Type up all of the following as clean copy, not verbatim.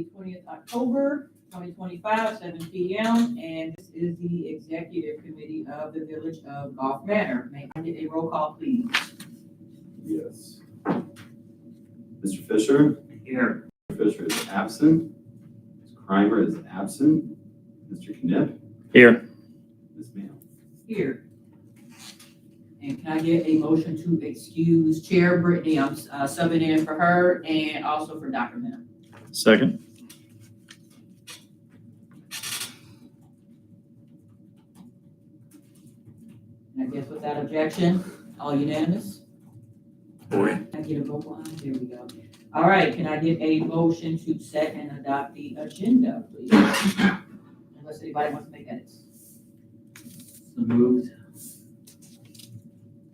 20th October 2025, 7 p.m. And this is the Executive Committee of the Village of Gulf Manor. May I get a roll call, please? Yes. Mr. Fisher? Here. Mr. Fisher is absent. Ms. Crimer is absent. Mr. Knipp? Here. Ms. Mayo? Here. And can I get a motion to excuse Chair Brittany? I'm subbing in for her and also for Dr. Mena. Second. And I guess without objection, all unanimous? Boy. Can I get a roll call? There we go. All right, can I get a motion to set and adopt the agenda, please? Unless anybody wants to make edits. So moved.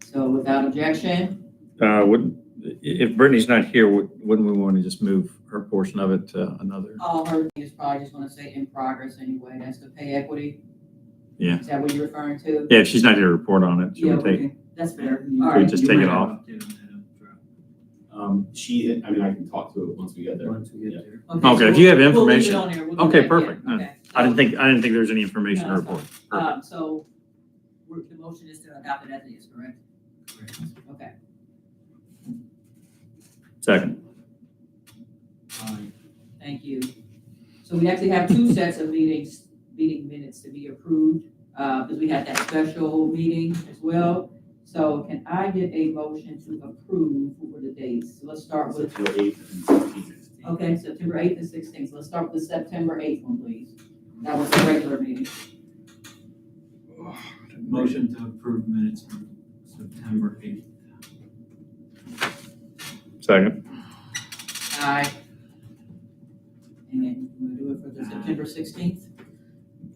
So without objection, If Brittany's not here, wouldn't we want to just move her portion of it to another? all her thing is probably just want to say in progress anyway. That's the pay equity. Yeah. Is that what you're referring to? Yeah, if she's not here to report on it, she Yeah, would take. okay. That's fair. You All could right. just take it off. I can talk to it once we get there. Once we get Yeah. there. Okay, Okay, if so you have we'll leave it information. on there. We'll do Okay, that. perfect. Yeah, okay. I didn't think there was any information to No, report. that's Perfect. So the motion is to adopt it as it is, correct? Correct. Okay. Second. Aye. Thank you. So we actually have two sets of meeting minutes to be approved, because we had that special meeting as well. So can I get a motion to approve for the dates? So let's start with, September 8th and 16th. okay, September 8th and 16th. Let's start with the September 8th one, please. That was the regular meeting. Motion to approve minutes from September 8th. Second. Aye. And we'll do it for the September 16th?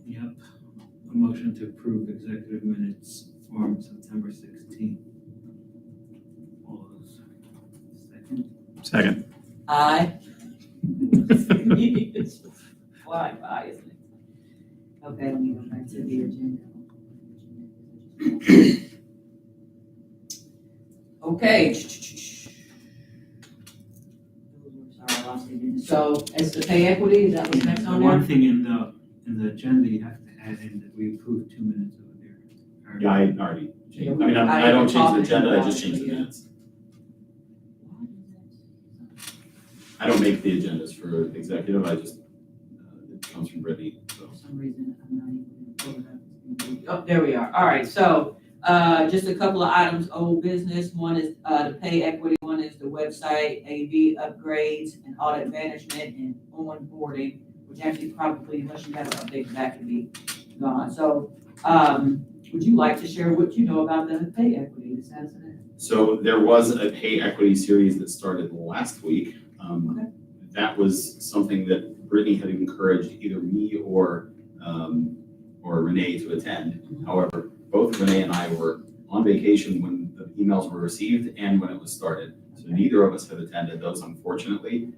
Yep. A motion to approve executive minutes from September 16th. All those. Second. Second. Aye. It's flying by, isn't it? Okay, let me go back to the agenda. Okay. Sorry, I lost the agenda. So as the pay equity, is that what's next on One there? thing in the agenda, you have to add in that we approved 2 minutes over there. Yeah, I already changed. I mean, I don't change the agenda, I just change the minutes. I don't make the agendas for executive, I just, it comes from Brittany, so. For some reason, I'm not even pulling up. Oh, there we are. All right, so, just a couple of items, old business. One is, the pay equity, one is the website, AV upgrades and audit management and onboarding, which actually probably, unless you have an update, that could be gone. So, would you like to share what you know about the pay equity, the status of that? So there was a pay equity series that started last week. Okay. That was something that Brittany had encouraged either me or Renee to attend. However, both Renee and I were on vacation when the emails were received and when it was started. So neither of us have attended those, unfortunately.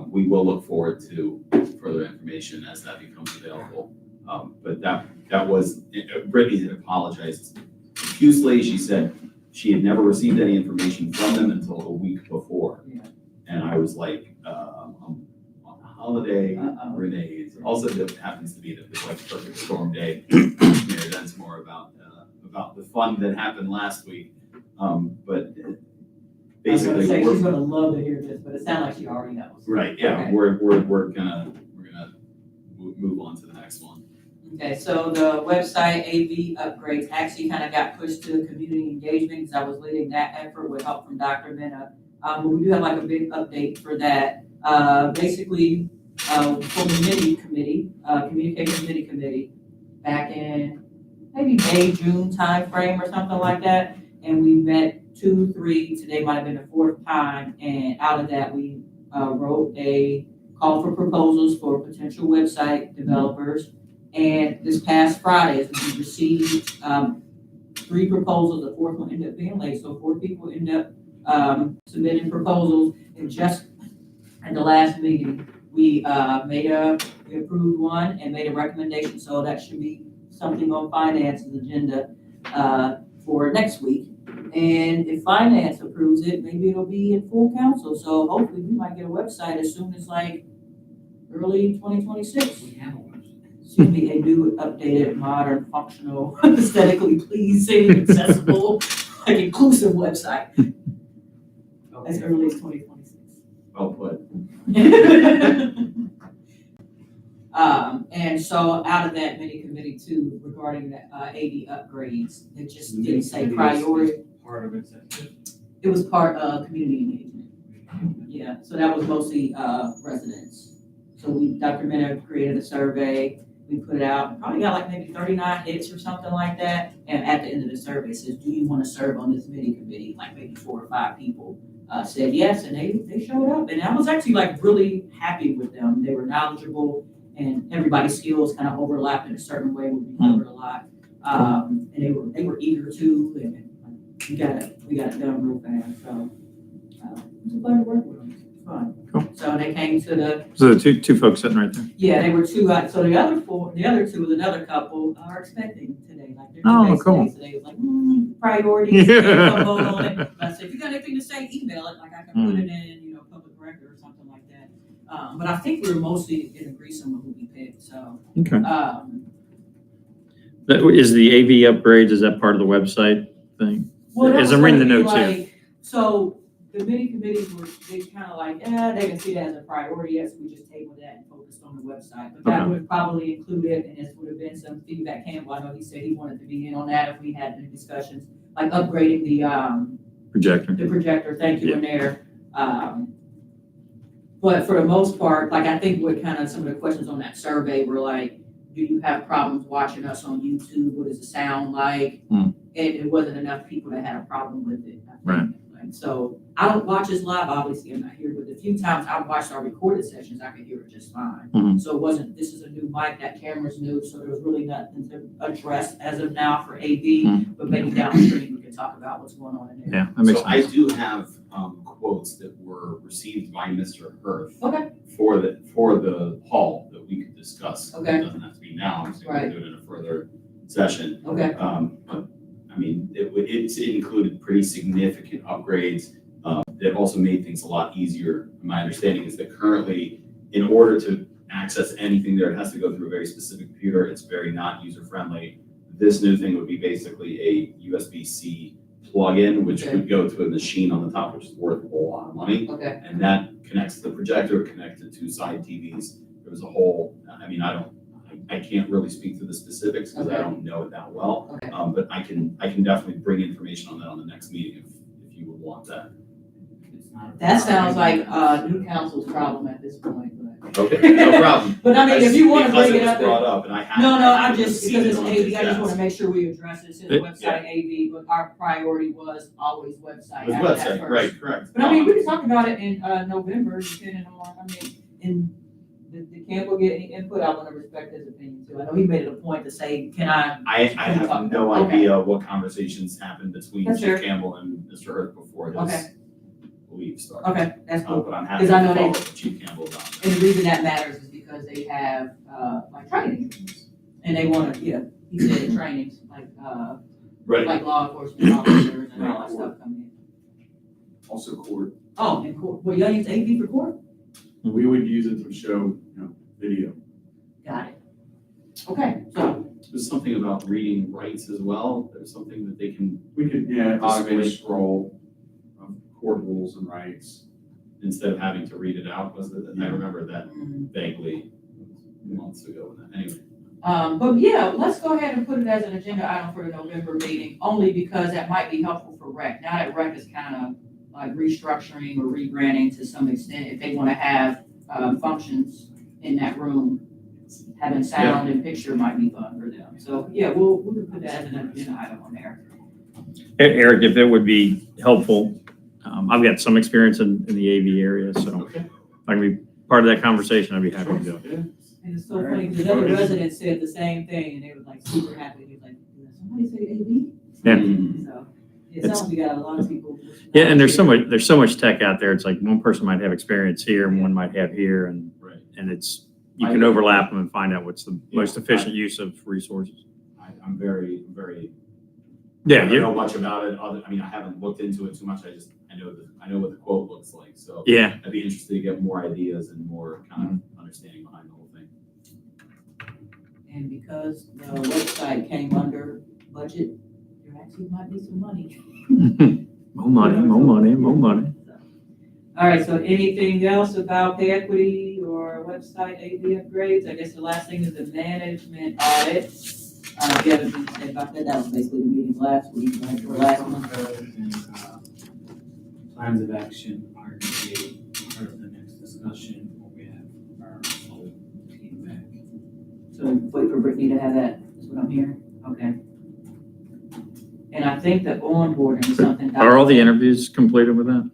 We will look forward to further information as that becomes available. But that was, Brittany had apologized profusely. She said she had never received any information from them until a week before. Yeah. And I was like, I'm on a holiday. Uh-oh. Renee also it happens to be the like perfect storm day. Mary Densmore about the fun that happened last week. But I was gonna basically, say, we're- she's gonna love to hear this, but it sounds like she already knows. right, yeah, Okay. we're gonna move on to the next one. Okay, so the website AV upgrades actually kind of got pushed to community engagement because I was leading that effort with help from Dr. Mena. But we do have like a big update for that. Basically, from the committee, communication committee, back in maybe May, June timeframe or something like that. And we met 2, 3, today might have been the 4th time. And out of that, we wrote a call for proposals for potential website developers. And this past Friday, we received 3 proposals. The 4th one ended up being late, so 4 people ended up submitting proposals. And just at the last meeting, we approved one and made a recommendation. So that should be something on finance's agenda for next week. And if finance approves it, maybe it'll be in full council. So hopefully we might get a website as soon as like early 2026. We have a website. Should be a new, updated, modern, functional, aesthetically pleasing, accessible, like inclusive website. As early as 2026. Well put. And so out of that mini committee too, regarding the AV upgrades, it just didn't say priority. Part of executive. It was part of community engagement. Yeah, so that was mostly residents. So Dr. Mena created a survey, we put it out, probably got like maybe 39 hits or something like that. And at the end of the survey it says, do you want to serve on this mini committee? Like maybe 4 or 5 people said yes, and they showed up. And I was actually like really happy with them. They were knowledgeable and everybody's skills kind of overlapped in a certain way. We covered a lot. And they were eager to, and we got it done real fast. So it was a fun to work with them. It was fun. Cool. So they came to the, So the two folks sitting right there. yeah, they were 2, so the other 2 was another couple are expecting today. Like they're Oh, today, cool. So they was like, priorities, Yeah. can't vote on it. I said, if you got anything to say, email it, like I can put it in, public record or something like that. But I think we were mostly in agreement on who we picked, so. Okay. Is Is the AV upgrades, is that part of the website thing? Well, that As was I'm reading the gonna be notes here. like- So the mini committees were, they kind of like, they didn't see that as a priority yet, so we just tabled that and focused on the website. But that Okay. would probably include it, and this would have been some feedback. Campbell, I know he said he wanted to be in on that if we had any discussions, like upgrading Projector. the projector, thank you in there. But for the most part, like I think what kind of some of the questions on that survey were like, do you have problems watching us on YouTube? What does it sound like? Hmm. And it wasn't enough people that had a problem with it. I think. Right. Like, so I don't watch this live, obviously I'm not here, but the few times I've watched our recorded sessions, I could hear it just fine. Mhm. So it wasn't, this is a new mic, that camera's new, so there was really nothing to address as of now for AV, but maybe downstream we can talk about what's going on in there. Yeah, that makes So I sense. do have quotes that were received by Mr. Hirth Okay. for the hall that we could discuss. Okay. It doesn't have to be now, so we Right. can do it in a further session. Okay, But, I mean, it included pretty significant upgrades that also made things a lot easier. My understanding is that currently, in order to access anything there, it has to go through a very specific computer. It's very not user-friendly. This new thing would be basically a USB-C plug-in, which Okay. would go to a machine on the top, which is worth a whole lot of money. okay, And that connects to the projector, connected to side TVs. There was a whole, I mean, I can't really speak to the specifics because I Okay. don't know it that well. okay. But I can definitely bring information on that on the next meeting if you would want that. It's not a That sounds like priority. new council's problem at this point, but. Okay, no problem. But I mean, if you want to Because bring it was up. brought up and I had. No, I I've just, seen because it it's on AV, his I just want desk. to make sure we address it. It's in the Yeah. website AV, but our priority was always website. It was after that website, first. right, correct. But I mean, we can talk about it in November, depending on, did Campbell get any input? I want to respect his opinion too. I know he made it a point to say, can I? I have no Okay. idea what conversations happened between That's Chief fair. Campbell and Mr. Hurd before Okay. his leave started. Okay, that's cool. But I'm happy 'Cause I to know they- follow up with Chief Campbell about that. And the reason that matters is because they have, like training. And they want to, yeah, he said trainings, like law enforcement officers and all that stuff come in. Also court, Oh, and court, well, y'all use AV for court? we would use it to show, video. Got it. Okay, so, There's something about reading rights as well. There's something that they can, We could, automated Display. scroll of court rules and rights. instead of having to read it out, was it? I remember that mm, vaguely months ago. Anyway, but yeah, let's go ahead and put it as an agenda item for the November meeting, only because that might be helpful for rec. Now that rec is kind of like restructuring or rebranding to some extent, if they want to have, functions in that room, having sound and picture might be fun for them. So, yeah, we'll put that as an agenda item on there. Eric, if it would be helpful, I've got some experience in the AV area, so okay. if I can be part of that conversation, I'd be happy to go. Yeah. And it's so funny, because other residents said the same thing, and they were like super happy. He was like, did somebody say AV? Yeah. So, it sounds like we got a lot of people. Yeah, and there's so much tech out there. It's like one person might have experience here and one might have here, and Right. you can overlap them and find out what's the most Yeah, efficient use of resources. I'm very, I Yeah, don't know much about it. I mean, I haven't looked into it too much. I know what the quote looks like. So yeah. I'd be interested to get more ideas and more kind of understanding behind the whole thing. And because the website came under budget, there actually might be some money. More money, more money, more money. All right, so anything else about pay equity or website AV upgrades? I guess the last thing is the management audit. If you have anything to say about that, that was basically the meeting last week, right, or last month. Plans of action are going to be part of the next discussion when we have our whole team back. So wait for Brittany to have that, is what I'm hearing, okay. And I think the onboarding is something. Are all the interviews completed with that?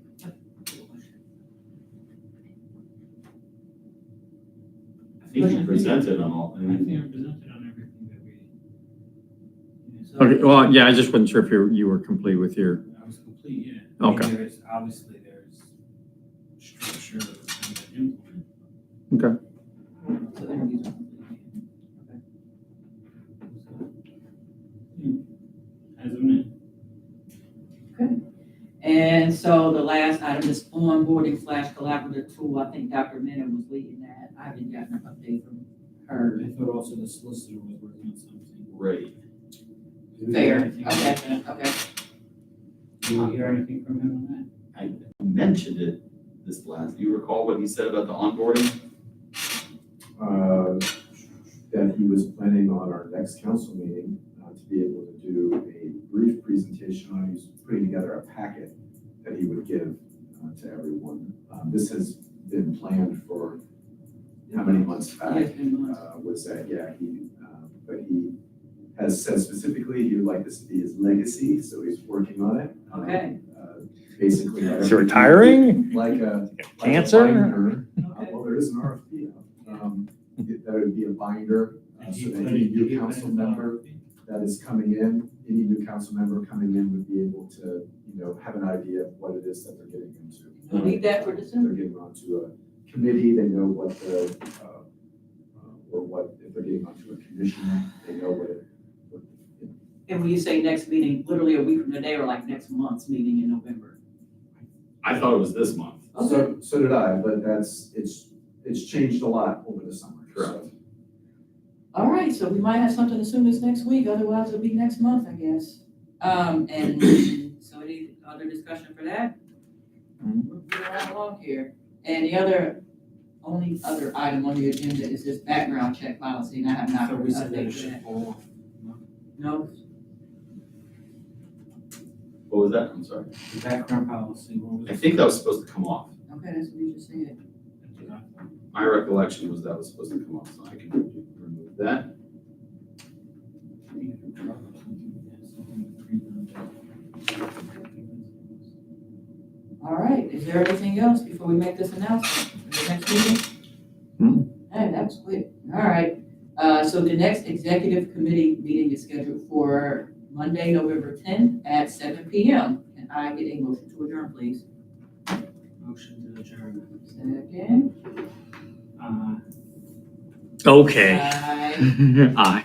I think you presented on all, I think I presented on everything that we. So- Okay, well, yeah, I just wasn't sure if you were complete with your, I was complete, yeah. I mean, Okay. There's, obviously, there's structure and the implement. So interviews are complete. As of now. And so the last item is onboarding / collaborative tool. I think Dr. Mena was leading that. I haven't gotten an update from her. I thought also the solicitor was working on something. right. Did we Fair, hear anything about okay, that? okay. Did we hear anything from him on I mentioned it this last, do you recall what he said about the onboarding? That he was planning on our next council meeting to be able to do a brief presentation on, he's putting together a packet that he would give to everyone. This has been planned for how many months back? Yes, been months. Was that, yeah, but he has said specifically he would like this to be his legacy, so he's working on it. Okay. Basically. is he retiring? Like a. Cancer? binder. Okay. Well, there is an RFP out. That would be a binder, that? so that any new council member that is coming in, any new council member coming in would be able to, have an idea of what it is that they're getting into. We'll leave that for December. They're getting onto a committee, they know what if they're getting onto a commission, they know what it. And when you say next meeting, literally a week from today or like next month's meeting in November? I thought it was this month. Okay. So did I, but it's changed a lot over the summer. so. Correct. All right, so we might have something as soon as next week, otherwise it'll be next month, I guess. And so any other discussion for that? We're right along here. And the only other item on the agenda is this background check policy, and I have not So we said that it updated should that. fall. No, What was that? I'm sorry. The background policy, what was I it? think that was supposed to come off. okay, that's what you just said. My recollection was that was supposed to come off, so I can remove that. All right, is there anything else before we make this announcement for the next meeting? Hey, that was quick. All right, so the next executive committee meeting is scheduled for Monday, November 10th at 7 p.m. Can I get a motion to adjourn, please? Motion to adjourn. Second. Okay. Aye. Aye.